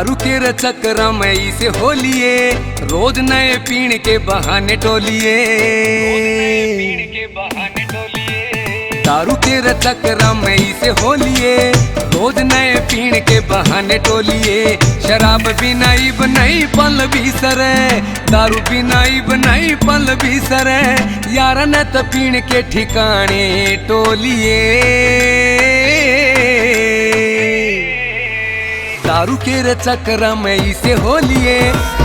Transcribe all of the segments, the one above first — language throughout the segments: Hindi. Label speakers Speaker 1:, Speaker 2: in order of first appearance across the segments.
Speaker 1: दारू के चक्कर में इसे होलिए, रोज नए पीण के बहाने टोलिए। दारू के चक्कर में इसे होलिए, रोज नए पीण के बहाने टोलिए। शराब भी नहीं बनाई पल भी सरे, दारू भी नहीं बनाई पल भी सरे, यार न तो पीण के ठिकाने टोलिए। दारू के चक्कर में इसे होलिए,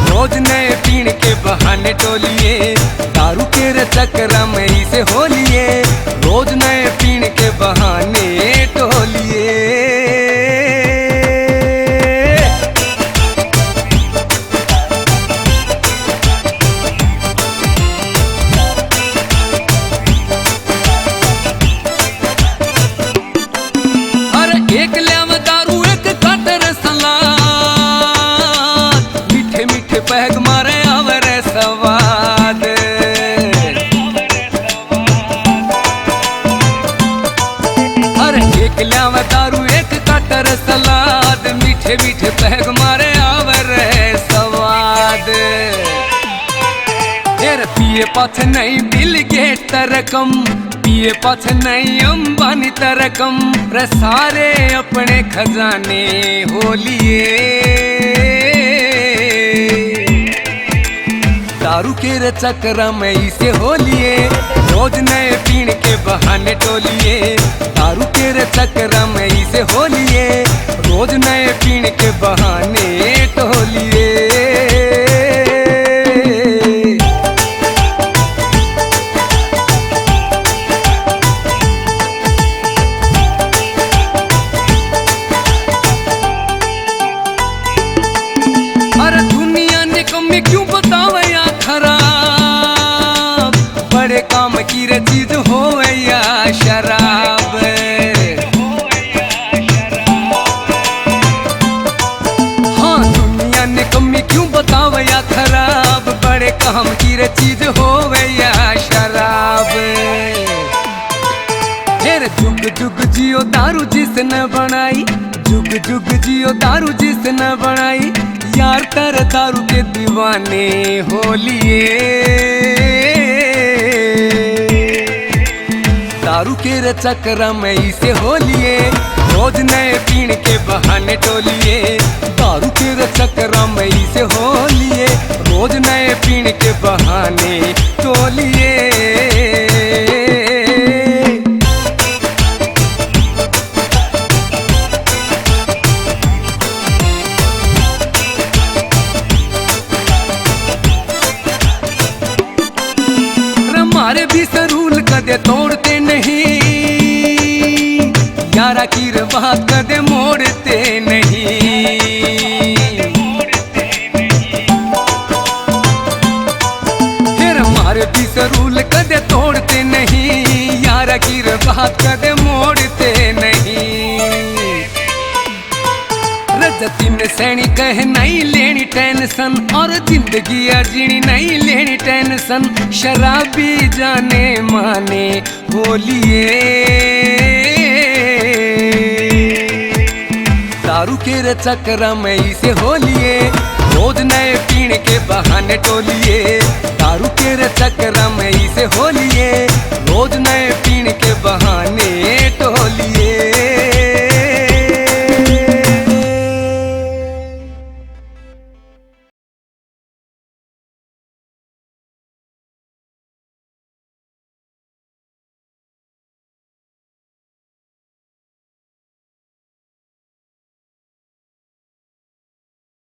Speaker 1: रोज नए पीण के बहाने टोलिए। दारू के चक्कर में इसे होलिए, रोज नए पीण के बहाने टोलिए। अरे एक लेव दारू एक कटर सलाद, मीठे मीठे पैग मारे आवरे सवाद। अरे एक लेव दारू एक कटर सलाद, मीठे मीठे पैग मारे आवरे सवाद। फिर पिए पथ नहीं बिल गेट तरकम, पिए पथ नहीं अंबानी तरकम, रे सारे अपने खजाने होलिए। दारू के चक्कर में इसे होलिए, रोज नए पीण के बहाने टोलिए। दारू के चक्कर में इसे होलिए, रोज नए पीण के बहाने टोलिए। अरे दुनिया ने कमी क्यों बतावे या खराब, बड़े काम की रे चीज हो या शराब। हाँ दुनिया ने कमी क्यों बतावे या खराब, बड़े काम की रे चीज हो या शराब। फिर जुग जुग जियो दारू जिसने बनाई, जुग जुग जियो दारू जिसने बनाई, यार तर दारू के दीवाने होलिए। दारू के चक्कर में इसे होलिए, रोज नए पीण के बहाने टोलिए। दारू के चक्कर में इसे होलिए, रोज नए पीण के बहाने टोलिए। हमारे भी सरूल कदे तोड़ते नहीं, यारा की बात कदे मोड़ते नहीं। फिर हमारे भी सरूल कदे तोड़ते नहीं, यारा की बात कदे मोड़ते नहीं। रजती में सैनी कहे नहीं लेनी टेंशन, और जिंदगी जीनी नहीं लेनी टेंशन, शराबी जाने माने होलिए। दारू के चक्कर में इसे होलिए, रोज नए पीण के बहाने टोलिए। दारू के चक्कर में इसे होलिए, रोज नए पीण के बहाने